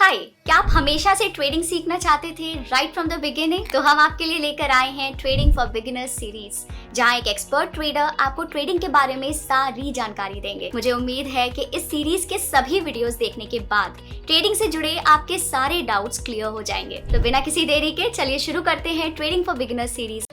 हाय, क्या आप हमेशा से ट्रेडिंग सीखना चाहते थे राइट फ्रॉम द बिगिनिंग? तो हम आपके लिए लेकर आए हैं ट्रेडिंग फॉर बिगिनर्स सीरीज, जहां एक एक्सपर्ट ट्रेडर आपको ट्रेडिंग के बारे में सारी जानकारी देंगे। मुझे उम्मीद है कि इस सीरीज के सभी वीडियोस देखने के बाद ट्रेडिंग से जुड़े आपके सारे डाउट्स क्लियर हो जाएंगे। तो बिना किसी देरी के चलिए शुरू करते हैं trading for beginners series.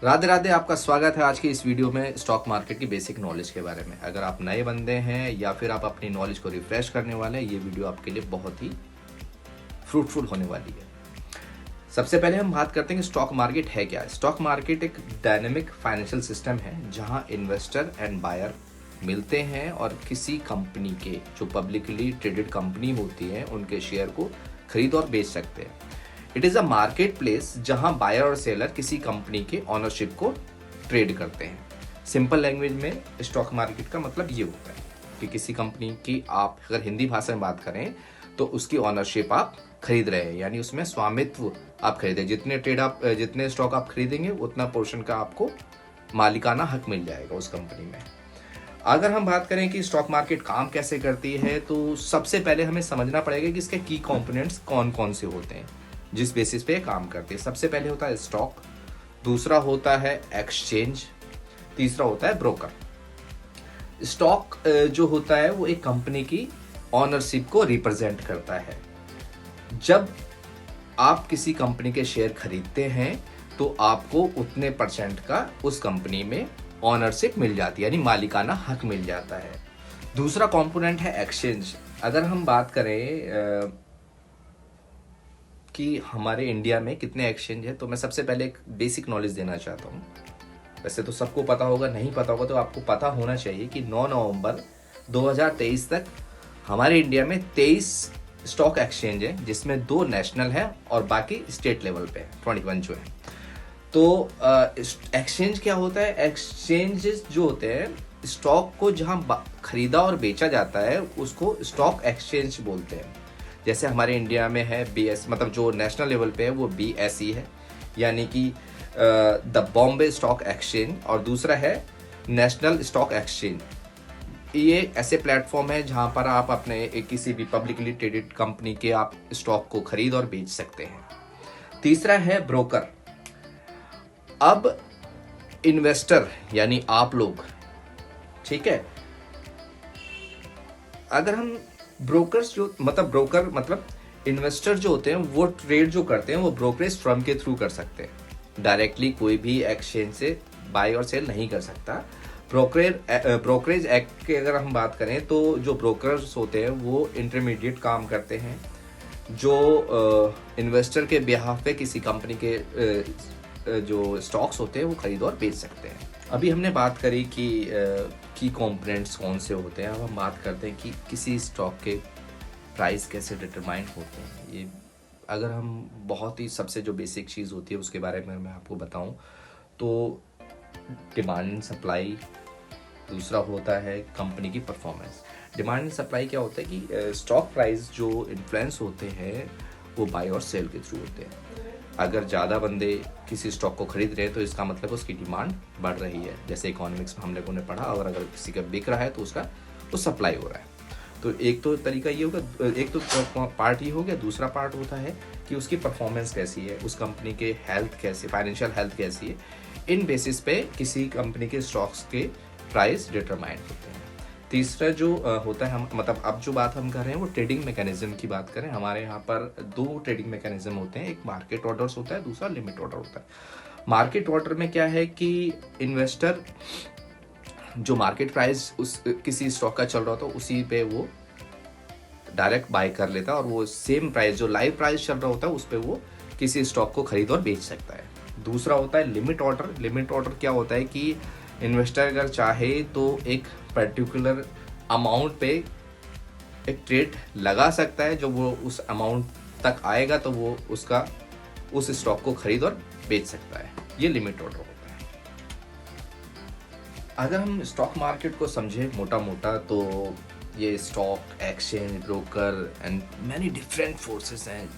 Radhe Radhe, आपका स्वागत है आज की इस वीडियो में स्टॉक मार्केट की बेसिक नॉलेज के बारे में। अगर आप नए बंदे हैं या फिर आप अपनी नॉलेज को रिफ्रेश करने वाले हैं, ये वीडियो आपके लिए बहुत ही फ्रूटफुल होने वाली है। सबसे पहले हम बात करते हैं कि स्टॉक मार्केट है क्या। स्टॉक मार्केट एक डायनेमिक फाइनेंशियल सिस्टम है जहां इन्वेस्टर एंड बायर मिलते हैं और किसी कंपनी के, जो पब्लिकली ट्रेडेड कंपनी होती है, उनके शेयर को खरीद और बेच सकते हैं। It is a market place जहां बायर और सेलर किसी कंपनी के ऑनरशिप को ट्रेड करते हैं। सिंपल लैंग्वेज में स्टॉक मार्केट का मतलब ये होता है कि किसी कंपनी की, आप अगर हिंदी भाषा में बात करें तो उसकी ऑनरशिप आप खरीद रहे हैं, यानी उसमें स्वामित्व आप खरीदे। जितने स्टॉक आप खरीदेंगे उतना पोर्शन का आपको मालिकाना हक मिल जाएगा उस कंपनी में। अगर हम बात करें कि स्टॉक मार्केट काम कैसे करती है, तो सबसे पहले हमें समझना पड़ेगा कि इसके की कंपोनेंट्स कौन कौन से होते हैं जिस बेसिस पे काम करते हैं। सबसे पहले होता है स्टॉक, दूसरा होता है एक्सचेंज, तीसरा होता है ब्रोकर। स्टॉक जो होता है वो एक कंपनी की ऑनरशिप को रिप्रेजेंट करता है। जब आप किसी कंपनी के शेयर खरीदते हैं तो आपको उतने परसेंट का उस कंपनी में ऑनरशिप मिल जाती है, यानी मालिकाना हक मिल जाता है। दूसरा कंपोनेंट है एक्सचेंज। अगर हम बात करें कि हमारे इंडिया में कितने एक्सचेंज है, तो मैं सबसे पहले एक बेसिक नॉलेज देना चाहता हूँ। वैसे तो सबको पता होगा, नहीं पता होगा तो आपको पता होना चाहिए कि 9 नवंबर 2023 तक हमारे इंडिया में 23 स्टॉक एक्सचेंज है, जिसमें 2 नेशनल है और बाकी स्टेट लेवल पे 21 जो है। तो एक्सचेंज क्या होता है? एक्सचेंज जो होते हैं, स्टॉक को जहाँ खरीदा और बेचा जाता है उसको स्टॉक एक्सचेंज बोलते हैं। जैसे हमारे इंडिया में है BS, मतलब जो नेशनल लेवल पे है वो BSE है, यानी कि द बॉम्बे स्टॉक एक्सचेंज, और दूसरा है नेशनल स्टॉक एक्सचेंज। ये ऐसे प्लेटफॉर्म है जहां पर आप अपने किसी भी पब्लिकली ट्रेडेड कंपनी के आप स्टॉक को खरीद और बेच सकते हैं। तीसरा है ब्रोकर। अब इन्वेस्टर यानी आप लोग, ठीक है, अगर हम ब्रोकर्स जो मतलब इन्वेस्टर जो होते हैं वो ट्रेड जो करते हैं वो ब्रोकरेज फर्म के थ्रू कर सकते हैं। डायरेक्टली कोई भी एक्सचेंज से बाय और सेल नहीं कर सकता। ब्रोकरेज एक्ट की अगर हम बात करें तो जो ब्रोकर्स होते हैं वो इंटरमीडिएट काम करते हैं, जो इन्वेस्टर के बिहाफ पे किसी कंपनी के जो स्टॉक्स होते हैं वो खरीद और बेच सकते हैं। अभी हमने बात करी कि की कंपोनेंट्स कौन से होते हैं। अब हम बात करते हैं कि किसी स्टॉक के प्राइस कैसे डिटरमाइन होते हैं। ये अगर हम बहुत ही सबसे जो बेसिक चीज़ होती है उसके बारे में मैं आपको बताऊं तो डिमांड एंड सप्लाई, दूसरा होता है कंपनी की परफॉर्मेंस। डिमांड एंड सप्लाई क्या होता है कि स्टॉक प्राइस जो इन्फ्लुएंस होते हैं वो बाय और सेल के थ्रू होते हैं। अगर ज़्यादा बंदे किसी स्टॉक को खरीद रहे हैं तो इसका मतलब उसकी डिमांड बढ़ रही है। जैसे इकोनॉमिक्स में हम लोगों ने पढ़ा, और अगर किसी का बिक रहा है तो उसका वो सप्लाई हो रहा है। तो एक तो तरीका ये होगा, एक तो पार्ट ये हो गया। दूसरा पार्ट होता है कि उसकी परफॉर्मेंस कैसी है, उस कंपनी के हेल्थ कैसी, फाइनेंशियल हेल्थ कैसी है। इन बेसिस पे किसी कंपनी के स्टॉक्स के प्राइस डिटरमाइन होते हैं। तीसरा जो होता है, हम मतलब अब जो बात हम कर रहे हैं वो ट्रेडिंग मैकेनिज्म की बात करें। हमारे यहाँ पर 2 ट्रेडिंग मैकेनिज्म होते हैं, एक मार्केट ऑर्डर्स होता है, दूसरा लिमिट ऑर्डर होता है। मार्केट ऑर्डर में क्या है कि इन्वेस्टर जो मार्केट प्राइस उस किसी स्टॉक का चल रहा होता है उसी पे वो डायरेक्ट बाय कर लेता है, और वो सेम प्राइस जो लाइव प्राइस चल रहा होता है उस पे वो किसी स्टॉक को खरीद और बेच सकता है। दूसरा होता है लिमिट ऑर्डर। लिमिट ऑर्डर क्या होता है कि इन्वेस्टर अगर चाहे तो एक पर्टिकुलर अमाउंट पे एक ट्रेड लगा सकता है, जो वो उस अमाउंट तक आएगा तो वो उसका उस स्टॉक को खरीद और बेच सकता है। ये लिमिट ऑर्डर होता है। अगर हम स्टॉक मार्केट को समझे मोटा मोटा तो ये stock exchange, broker and many different forces हैं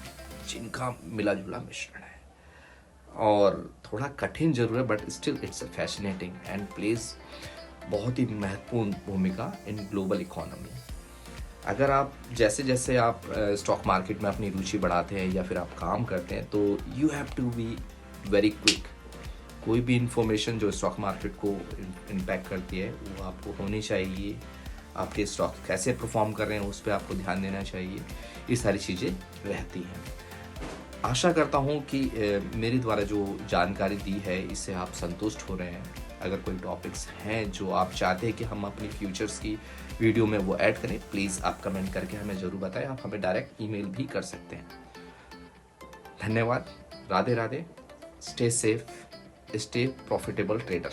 जिनका मिला जुला मिश्रण है। और थोड़ा कठिन जरूर है, but still it's fascinating and plays बहुत ही महत्वपूर्ण भूमिका इन ग्लोबल इकोनॉमी। अगर आप जैसे जैसे आप स्टॉक मार्केट में अपनी रुचि बढ़ाते हैं या फिर आप काम करते हैं, तो you have to be very quick. कोई भी इंफॉर्मेशन जो स्टॉक मार्केट को इम्पैक्ट करती है वो आपको होनी चाहिए। आपके स्टॉक कैसे परफॉर्म कर रहे हैं उस पर आपको ध्यान देना चाहिए। ये सारी चीज़ें रहती हैं। आशा करता हूँ कि मेरे द्वारा जो जानकारी दी है इससे आप संतुष्ट हो रहे हैं। अगर कोई टॉपिक्स हैं जो आप चाहते हैं कि हम अपनी फ्यूचर्स की वीडियो में वो ऐड करें, प्लीज़ आप कमेंट करके हमें ज़रूर बताएं। आप हमें डायरेक्ट ईमेल भी कर सकते हैं। धन्यवाद। Radhe Radhe. Stay safe, stay profitable trader.